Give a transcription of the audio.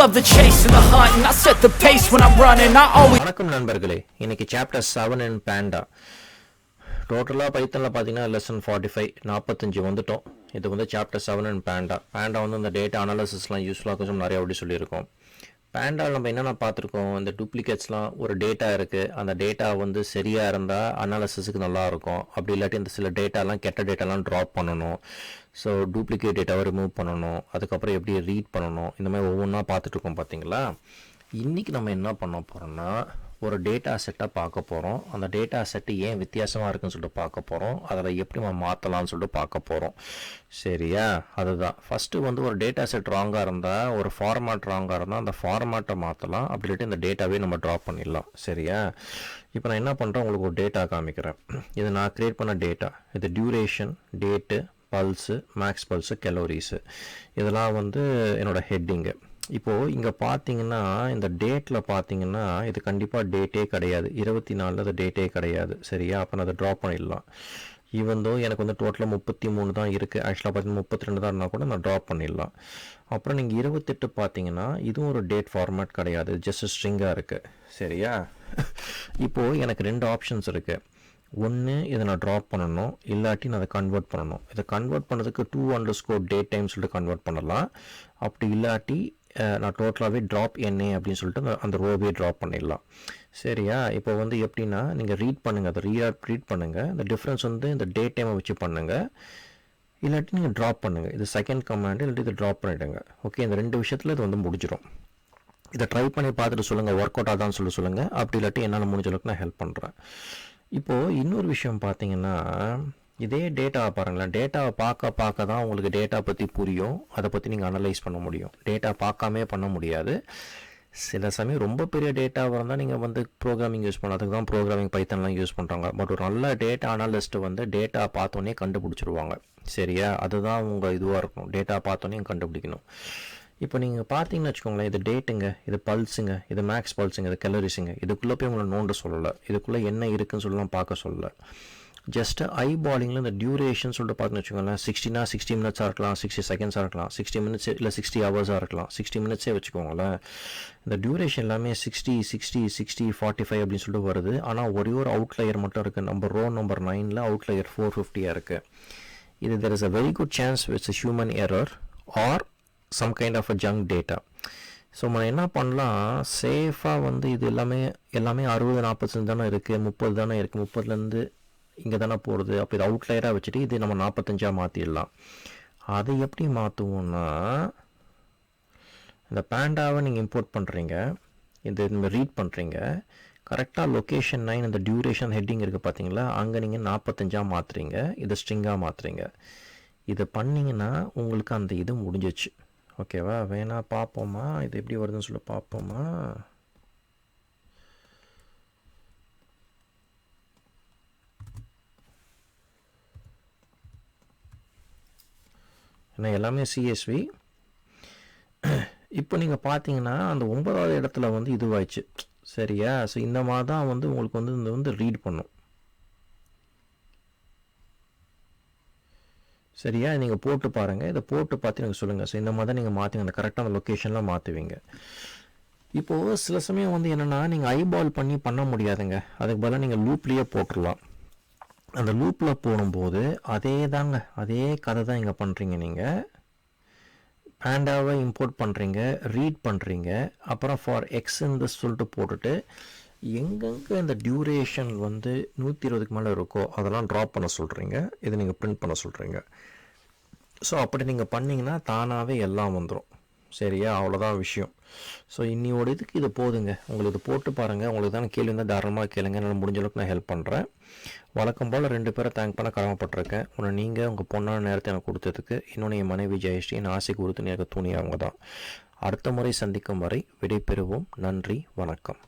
love the chase and the hunt, and I set the pace when I'm running. I always. வணக்கம் நண்பர்களே, இன்னைக்கு chapter 7 in Panda. டோட்டலாக பைத்தனில் பார்த்தீங்கன்னா lesson 45 வந்துட்டோம். இது வந்து chapter 7 in Panda. Panda வந்து இந்த டேட்டா அனாலிசிஸ்லாம் யூஸ்ஃபுல்லாக கொஞ்சம் நிறைய அப்படி சொல்லியிருக்கோம். பேண்டாவில் நம்ம என்னென்ன பார்த்துருக்கோம், இந்த டூப்ளிகேட்ஸ்லாம் ஒரு டேட்டா இருக்குது, அந்த டேட்டா வந்து சரியாக இருந்தால் அனாலிசிஸுக்கு நல்லாயிருக்கும். அப்படி இல்லாட்டி இந்த சில டேட்டாலாம் கெட்ட டேட்டாலாம் ட்ராப் பண்ணணும். ஸோ டூப்ளிகேட் டேட்டாவை ரிமூவ் பண்ணணும், அதுக்கப்புறம் எப்படி ரீட் பண்ணணும், இந்த மாதிரி ஒவ்வொன்றா பார்த்துட்ருக்கோம் பார்த்தீங்களா. இன்றைக்கி நம்ம என்ன பண்ண போகிறோம்னா, ஒரு டேட்டா செட்டை பார்க்க போகிறோம். அந்த டேட்டா செட்டு ஏன் வித்தியாசமாக இருக்குன்னு சொல்லிட்டு பார்க்க போகிறோம். அதில் எப்படி நம்ம மாற்றலாம்னு சொல்லிட்டு பார்க்க போகிறோம். சரியா, அதுதான் ஃபஸ்ட்டு வந்து ஒரு டேட்டா செட் ராங்காக இருந்தால், ஒரு ஃபார்மேட் ராங்காக இருந்தால் அந்த ஃபார்மேட்டை மாற்றலாம். அப்படி இல்லாட்டி இந்த டேட்டாவே நம்ம ட்ராப் பண்ணிடலாம். சரியா, இப்போ நான் என்ன பண்ணுறேன், உங்களுக்கு ஒரு டேட்டா காமிக்கிறேன். இது நான் க்ரியேட் பண்ண டேட்டா. இது duration, date, pulse, max pulse, calories, இதெல்லாம் வந்து என்னோடய ஹெட்டிங்கு. இப்போது இங்கே பார்த்தீங்கன்னா, இந்த டேட்டில் பார்த்தீங்கன்னா இது கண்டிப்பாக டேட்டே கிடையாது. 24 அது டேட்டே கிடையாது. சரியா, அப்போ நான் அதை ட்ராப் பண்ணிடலாம். ஈவந்தோ எனக்கு வந்து டோட்டலாக 33 தான் இருக்குது. ஆக்சுவலாக பார்த்தீங்கன்னா 32 தான் இருந்தால் கூட நான் ட்ராப் பண்ணிடலாம். அப்புறம் நீங்கள் 28 பார்த்தீங்கன்னா இதுவும் ஒரு டேட் ஃபார்மேட் கிடையாது, ஜஸ்ட் ஸ்ட்ரிங்காக இருக்குது. சரியா, இப்போது எனக்கு 2 ஆப்ஷன்ஸ் இருக்குது. ஒன்று, இதை நான் ட்ராப் பண்ணணும், இல்லாட்டி நான் அதை கன்வெர்ட் பண்ணணும். இதை கன்வெர்ட் பண்ணதுக்கு $2_date time சொல்லிட்டு கன்வெர்ட் பண்ணலாம். அப்படி இல்லாட்டி நான் டோட்டலாகவே ட்ராப் என்ன அப்படின்னு சொல்லிட்டு அந்த ரோவே ட்ராப் பண்ணிடலாம். சரியா, இப்போ வந்து எப்படின்னா நீங்கள் ரீட் பண்ணுங்கள், அதை ரீட் பண்ணுங்கள். இந்த டிஃப்ரென்ஸ் வந்து இந்த டேட் டைமை வச்சு பண்ணுங்கள், இல்லாட்டி நீங்கள் ட்ராப் பண்ணுங்கள். இது செகண்ட் கமாண்டு, இல்லாட்டி இதை ட்ராப் பண்ணிவிடுங்க. ஓகே, இந்த 2 விஷயத்தில் இது வந்து முடிஞ்சிடும். இதை ட்ரை பண்ணி பார்த்துட்டு சொல்லுங்கள், ஒர்க் அவுட் ஆதான்னு சொல்லுங்கள். அப்படி இல்லாட்டி என்னால் முடிஞ்ச அளவுக்கு நான் ஹெல்ப் பண்ணுறேன். இப்போது இன்னொரு விஷயம் பார்த்தீங்கன்னா, இதே டேட்டாவை பாருங்களேன். டேட்டாவை பார்க்க தான் உங்களுக்கு டேட்டா பற்றி புரியும், அதை பற்றி நீங்கள் அனலைஸ் பண்ண முடியும். டேட்டா பார்க்காமே பண்ண முடியாது. சில சமயம் ரொம்ப பெரிய டேட்டாவாக இருந்தால் நீங்கள் வந்து ப்ரோக்ராமிங் யூஸ் பண்ணலாம். அதுக்கு தான் ப்ரோக்ராமிங் பைத்தன்லாம் யூஸ் பண்ணுறாங்க. பட் ஒரு நல்ல டேட்டா அனாலிஸ்ட்டு வந்து டேட்டா பார்த்தோன்னே கண்டுபிடிச்சிருவாங்க. சரியா, அதுதான் உங்கள் இதுவாக இருக்கும். டேட்டா பார்த்தோன்னே கண்டுபிடிக்கணும். இப்போ நீங்கள் பார்த்தீங்கன்னு வச்சுக்கோங்களேன், இது டேட்டுங்க, இது பல்ஸுங்க, இது மேக்ஸ் பல்ஸுங்க, இது கலோரிஸுங்க. இதுக்குள்ளே போய் உங்களை நோண்ட சொல்லலை, இதுக்குள்ளே என்ன இருக்குதுன்னு சொல்லலாம் பார்க்க சொல்லலை. ஜஸ்ட்டு ஐ பாலிங்கில் இந்த டியூரேஷன் சொல்லிட்டு பார்த்தீங்கன்னு வச்சுக்கோங்களேன், 60 மினிட்ஸாக இருக்கலாம், 60 செகண்ட்ஸாக இருக்கலாம், 60 மினிட்ஸ் இல்லை 60 ஹவர்ஸாக இருக்கலாம், 60 மினிட்ஸே வச்சுக்கோங்களேன். இந்த டியூரேஷன் எல்லாமே 60, 45 அப்படின்னு சொல்லிட்டு வருது. ஆனால் ஒரே ஒரு அவுட்லயர் மட்டும் இருக்குது. நம்ம ரோ நம்பர் 9ல் அவுட்லயர் 450 இருக்குது. இது there is a very good chance it's a human error or some kind of a junk data. So நம்ம என்ன பண்ணலாம், சேஃபாக வந்து இது எல்லாமே 60, 40 தானே இருக்குது, 30 தானே இருக்குது, 30லேருந்து இங்கே தானே போகிறது. அப்போ இது அவுட்லயராக வச்சுட்டு இது நம்ம 45 மாற்றிடலாம். அதை எப்படி மாற்றுவோன்னா, இந்த பேண்டாவை நீங்கள் இம்போர்ட் பண்ணுறீங்க, இது நீங்கள் ரீட் பண்ணுறீங்க, கரெக்டாக லொக்கேஷன் 9 இந்த டியூரேஷன் ஹெட்டிங் இருக்குது பார்த்தீங்களா, அங்கே நீங்கள் 45 மாற்றுறீங்க, இதை ஸ்ட்ரிங்காக மாற்றுறீங்க. இதை பண்ணிங்கன்னா உங்களுக்கு அந்த இது முடிஞ்சிச்சு. ஓகேவா, வேணா பார்ப்போமா, இது எப்படி வருதுன்னு சொல்லி பார்ப்போமா. ஏன்னா எல்லாமே சிஎஸ்வி. இப்போ நீங்கள் பார்த்தீங்கன்னா அந்த 9வது இடத்துல வந்து இதுவாயிடுச்சு. சரியா, ஸோ இந்த மாதிரி தான் வந்து உங்களுக்கு வந்து இந்த வந்து ரீட் பண்ணும். சரியா, நீங்கள் போட்டு பாருங்கள், இதை போட்டு பார்த்து எனக்கு சொல்லுங்கள். ஸோ இந்த மாதிரி தான் நீங்கள் மாற்றுங்க, அந்த கரெக்டாக அந்த லொக்கேஷன்லாம் மாற்றுவீங்க. இப்போது சில சமயம் வந்து என்னென்னா, நீங்கள் ஐபால் பண்ண முடியாதுங்க. அதுக்கு பதிலாக நீங்கள் லூப்லேயே போட்டுடலாம். அந்த லூப்பில் போடும்போது அதே கதை தான் இங்கே பண்ணுறீங்க. நீங்கள் பேண்டாவை இம்போர்ட் பண்ணுறீங்க, ரீட் பண்ணுறீங்க, அப்புறம் ஃபார் எக்ஸ்ன்னு சொல்லிட்டு போட்டுட்டு எங்கெங்கே இந்த டியூரேஷன் வந்து 120க்கு மேலே இருக்கோ அதெல்லாம் ட்ராப் பண்ண சொல்கிறீங்க, இதை நீங்கள் பிரிண்ட் பண்ண சொல்கிறீங்க. ஸோ அப்படி நீங்கள் பண்ணிங்கன்னா தானாகவே எல்லாம் வந்துடும். சரியா, அவ்வளோதான் விஷயம். ஸோ இன்னியோட இதுக்கு இது போதுங்க. உங்களுக்கு இது போட்டு பாருங்கள். உங்களுக்கு தான் கேள்வி இருந்தால் தாராளமாக கேளுங்க, என்னால் முடிஞ்ச அளவுக்கு நான் ஹெல்ப் பண்ணுறேன். வழக்கம் போல் 2 பேரை தேங்க் பண்ண கடமைப்பட்டிருக்கேன். ஒன்று நீங்கள் உங்கள் பொண்ணான நேரத்தை எனக்கு கொடுத்ததுக்கு, இன்னொன்று என் மனைவி ஜெயஸ்ரீ, என் ஆசை கொடுத்து எனக்கு துணி அவங்க தான். அடுத்த முறை சந்திக்கும் வரை விடை பெறுவோம். நன்றி, வணக்கம்.